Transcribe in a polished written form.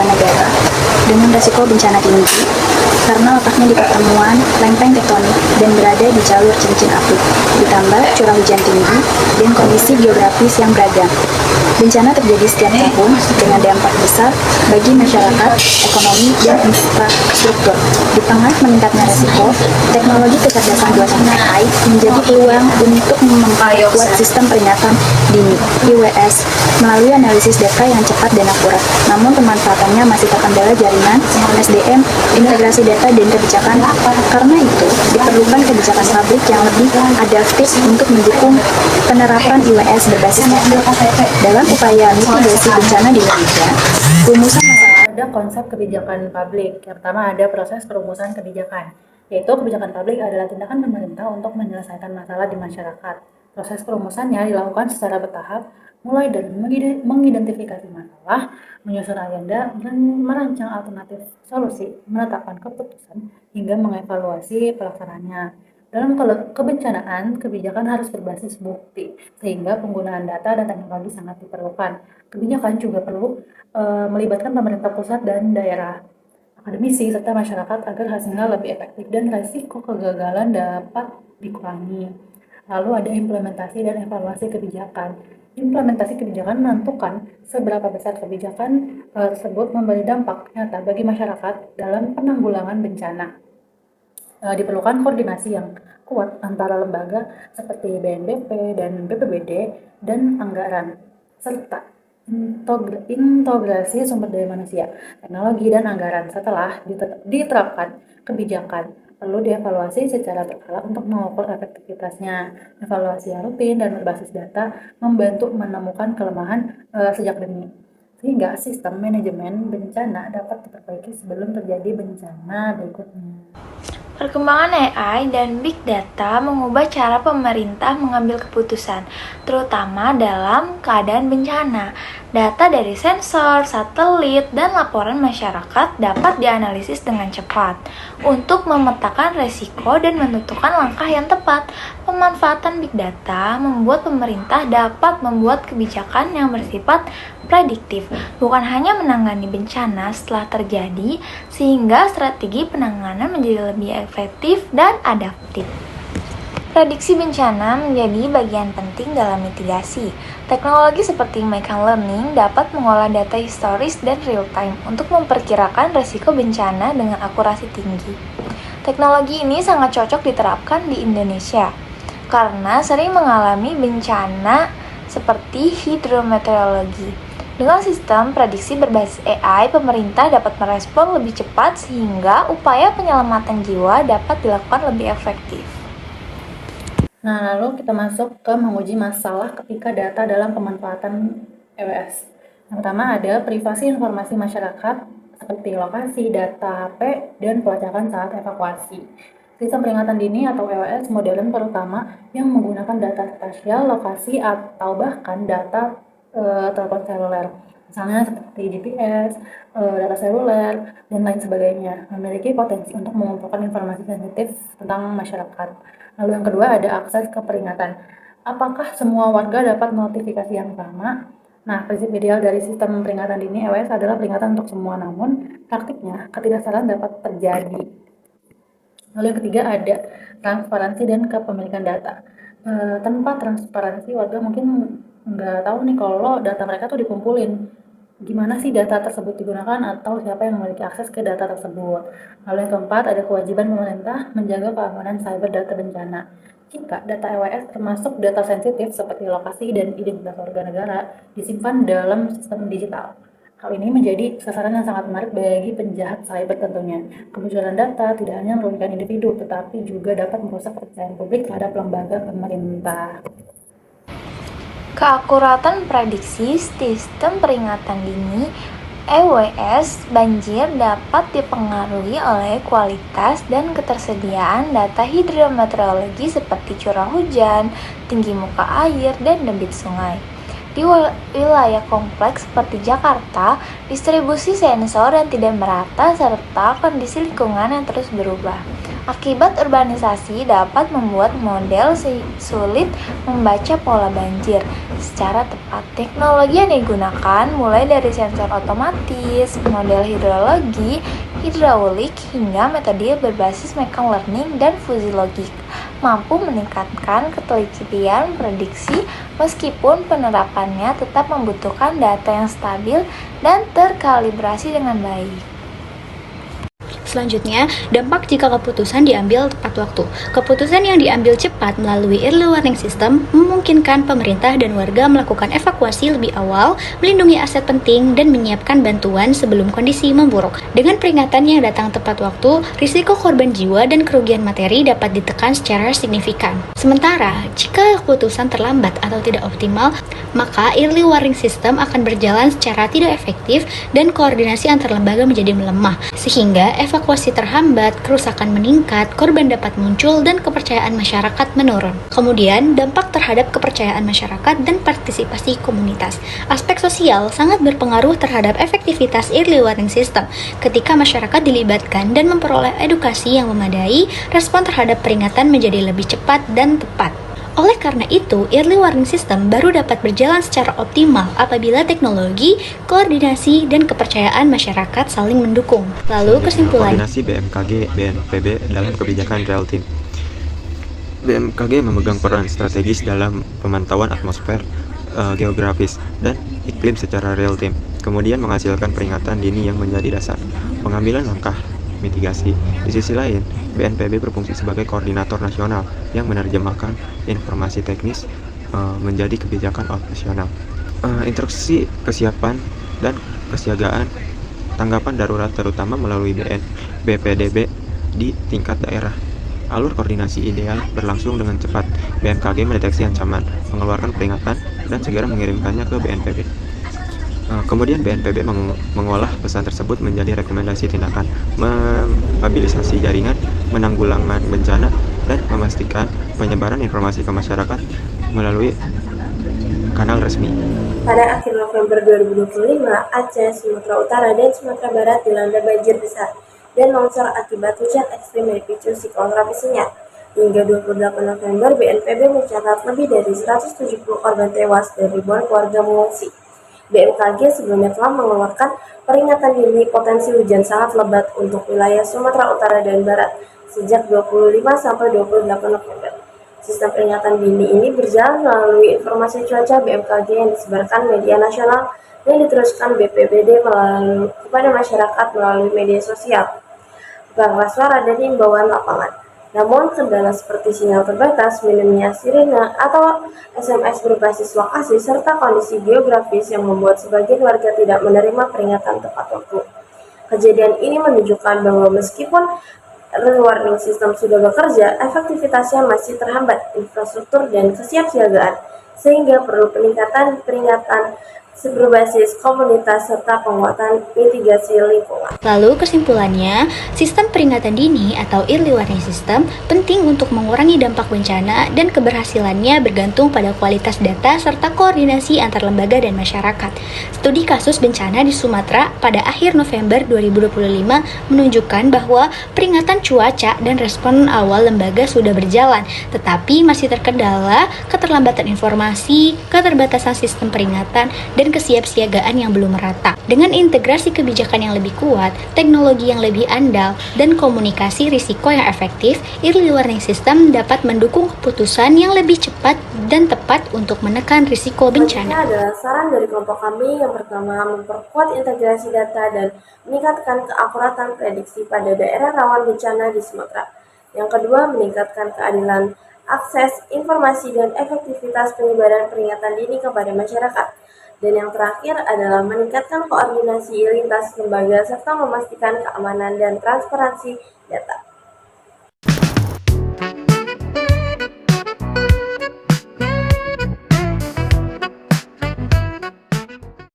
negara dengan risiko bencana tinggi karena letaknya di pertemuan lempeng tektonik dan berada di jalur cincin api, ditambah curah hujan tinggi dan kondisi geografis yang beragam. Bencana terjadi setiap tahun dengan dampak besar bagi masyarakat, ekonomi, dan infrastruktur. Di tengah meningkatnya risiko, teknologi kecerdasan buatan AI menjadi peluang untuk memperkuat sistem peringatan dini (IWS) melalui analisis data yang cepat dan akurat. Namun pemanfaatannya masih terkendala jaringan, SDM, integrasi data, dan kebijakan. Karena itu, diperlukan kebijakan publik yang lebih adaptif untuk mendukung penerapan IWS berbasis data. Dalam upaya mitigasi bencana di Indonesia, rumusan masalah Ada konsep kebijakan publik. Yang pertama ada proses perumusan kebijakan, yaitu kebijakan publik adalah tindakan pemerintah untuk menyelesaikan masalah di masyarakat. Proses perumusannya dilakukan secara bertahap, mulai dari mengidentifikasi masalah, menyusun agenda, merancang alternatif solusi, menetapkan keputusan, hingga mengevaluasi pelaksanaannya. Dalam kebencanaan, kebijakan harus berbasis bukti, sehingga penggunaan data dan teknologi sangat diperlukan. Kebijakan juga perlu melibatkan pemerintah pusat dan daerah, akademisi, serta masyarakat agar hasilnya lebih efektif dan risiko kegagalan dapat dikurangi. Lalu ada implementasi dan evaluasi kebijakan. Implementasi kebijakan menentukan seberapa besar kebijakan tersebut memberi dampak nyata bagi masyarakat dalam penanggulangan bencana. Diperlukan koordinasi yang kuat antara lembaga seperti BNPB dan BPBD dan anggaran, serta integrasi sumber daya manusia, teknologi, dan anggaran. Setelah diterapkan kebijakan, perlu dievaluasi secara berkala untuk mengukur efektivitasnya. Evaluasi yang rutin dan berbasis data membantu menemukan kelemahan sejak dini, sehingga sistem manajemen bencana dapat diperbaiki sebelum terjadi bencana berikutnya. Perkembangan AI dan Big Data mengubah cara pemerintah mengambil keputusan, terutama dalam keadaan bencana. Data dari sensor, satelit, dan laporan masyarakat dapat dianalisis dengan cepat untuk memetakan resiko dan menentukan langkah yang tepat. Pemanfaatan Big Data membuat pemerintah dapat membuat kebijakan yang bersifat prediktif, bukan hanya menangani bencana setelah terjadi, sehingga strategi penanganan menjadi lebih efektif dan adaptif. Prediksi bencana menjadi bagian penting dalam mitigasi. Teknologi seperti machine learning dapat mengolah data historis dan real-time untuk memperkirakan risiko bencana dengan akurasi tinggi. Teknologi ini sangat cocok diterapkan di Indonesia, karena sering mengalami bencana seperti hidrometeorologi. Dengan sistem prediksi berbasis AI, pemerintah dapat merespon lebih cepat sehingga upaya penyelamatan jiwa dapat dilakukan lebih efektif. Nah, lalu kita masuk ke menguji masalah ketika data dalam pemanfaatan EWS. Yang pertama ada privasi informasi masyarakat seperti lokasi, data HP, dan pelacakan saat evakuasi. Sistem peringatan dini atau EWS modern terutama yang menggunakan data spasial, lokasi, atau bahkan data telepon seluler, misalnya seperti GPS, data seluler, dan lain sebagainya, memiliki potensi untuk mengumpulkan informasi sensitif tentang masyarakat. Lalu yang kedua ada akses ke peringatan. Apakah semua warga dapat notifikasi yang sama? Nah, prinsip ideal dari sistem peringatan dini EWS adalah peringatan untuk semua, namun praktiknya ketidaksalaan dapat terjadi. Lalu yang ketiga ada transparansi dan kepemilikan data. Tanpa transparansi, warga mungkin nggak tahu nih kalau data mereka tuh dikumpulin. Gimana sih data tersebut digunakan atau siapa yang memiliki akses ke data tersebut. Lalu yang keempat ada kewajiban pemerintah menjaga keamanan cyber data bencana. Jika data EWS termasuk data sensitif seperti lokasi dan identitas warga negara disimpan dalam sistem digital. Hal ini menjadi sasaran yang sangat menarik bagi penjahat cyber tentunya. Kebocoran data tidak hanya merugikan individu, tetapi juga dapat merusak kepercayaan publik terhadap lembaga pemerintah. Keakuratan prediksi sistem peringatan dini EWS banjir dapat dipengaruhi oleh kualitas dan ketersediaan data hidrometeorologi seperti curah hujan, tinggi muka air, dan debit sungai. Di wilayah kompleks seperti Jakarta, distribusi sensor yang tidak merata serta kondisi lingkungan yang terus berubah Akibat urbanisasi dapat membuat model sulit membaca pola banjir secara tepat. Teknologi yang digunakan mulai dari sensor otomatis, model hidrologi, hidraulik, hingga metode berbasis machine learning dan fuzzy logik mampu meningkatkan ketelitian prediksi meskipun penerapannya tetap membutuhkan data yang stabil dan terkalibrasi dengan baik. Selanjutnya, dampak jika keputusan diambil tepat waktu. Keputusan yang diambil cepat melalui early warning system memungkinkan pemerintah dan warga melakukan evakuasi lebih awal, melindungi aset penting, dan menyiapkan bantuan sebelum kondisi memburuk. Dengan peringatan yang datang tepat waktu, risiko korban jiwa dan kerugian materi dapat ditekan secara signifikan. Sementara, jika keputusan terlambat atau tidak optimal, maka early warning system akan berjalan secara tidak efektif dan koordinasi antar lembaga menjadi melemah, sehingga evakuasi terhambat, kerusakan meningkat, korban dapat muncul, dan kepercayaan masyarakat menurun. Kemudian, dampak terhadap kepercayaan masyarakat dan partisipasi komunitas. Aspek sosial sangat berpengaruh terhadap efektivitas early warning system. Ketika masyarakat dilibatkan dan memperoleh edukasi yang memadai, respon terhadap peringatan menjadi lebih cepat dan tepat. Oleh karena itu, early warning system baru dapat berjalan secara optimal apabila teknologi, koordinasi, dan kepercayaan masyarakat saling mendukung. Lalu kesimpulannya. Koordinasi BMKG, BNPB dalam kebijakan real time. BMKG memegang peran strategis dalam pemantauan atmosfer, geografis, dan iklim secara real time, kemudian menghasilkan peringatan dini yang menjadi dasar pengambilan langkah mitigasi. Di sisi lain, BNPB berfungsi sebagai koordinator nasional yang menerjemahkan informasi teknis menjadi kebijakan operasional. Instruksi kesiapan dan kesiagaan tanggapan darurat terutama melalui BPDB di tingkat daerah. Alur koordinasi ideal berlangsung dengan cepat. BMKG mendeteksi ancaman, mengeluarkan peringatan, dan segera mengirimkannya ke BNPB. Kemudian BNPB mengolah pesan tersebut menjadi rekomendasi tindakan, memobilisasi jaringan, menanggulangan bencana, dan memastikan penyebaran informasi ke masyarakat melalui kanal resmi. Pada akhir November 2025, Aceh, Sumatera Utara, dan Sumatera Barat dilanda banjir besar dan longsor akibat hujan ekstrim dipicu siklon tropis Senyap. Hingga 28 November, BNPB mencatat lebih dari 170 korban tewas dan ribuan keluarga mengungsi. BMKG sebelumnya telah mengeluarkan peringatan dini potensi hujan sangat lebat untuk wilayah Sumatera Utara dan Barat sejak 25 sampai 28 November. Sistem peringatan dini ini berjalan melalui informasi cuaca BMKG yang disebarkan media nasional dan diteruskan BPBD kepada masyarakat melalui media sosial, pengeras suara, dan himbauan lapangan. Namun, kendala seperti sinyal terbatas, minimnya sirine atau SMS berbasis lokasi, serta kondisi geografis yang membuat sebagian warga tidak menerima peringatan tepat waktu. Kejadian ini menunjukkan bahwa meskipun early warning system sudah bekerja, efektivitasnya masih terhambat infrastruktur dan kesiapsiagaan, sehingga perlu peningkatan peringatan berbasis komunitas serta penguatan mitigasi lingkungan. Lalu kesimpulannya, sistem peringatan dini atau early warning system penting untuk mengurangi dampak bencana dan keberhasilannya bergantung pada kualitas data serta koordinasi antar lembaga dan masyarakat. Studi kasus bencana di Sumatera pada akhir November 2025 menunjukkan bahwa peringatan cuaca dan respon awal lembaga sudah berjalan, tetapi masih terkendala keterlambatan informasi, keterbatasan sistem peringatan, dan kesiapsiagaan yang belum merata. Dengan integrasi kebijakan yang lebih kuat, teknologi yang lebih andal, dan komunikasi risiko yang efektif, early warning system dapat mendukung keputusan yang lebih cepat dan tepat untuk menekan risiko bencana. Selanjutnya adalah saran dari kelompok kami. Yang pertama, memperkuat integrasi data dan meningkatkan keakuratan prediksi pada daerah rawan bencana di Sumatera. Yang kedua, meningkatkan keadilan akses informasi dan efektivitas penyebaran peringatan dini kepada masyarakat. Dan yang terakhir adalah meningkatkan koordinasi lintas lembaga serta memastikan keamanan dan transparansi data.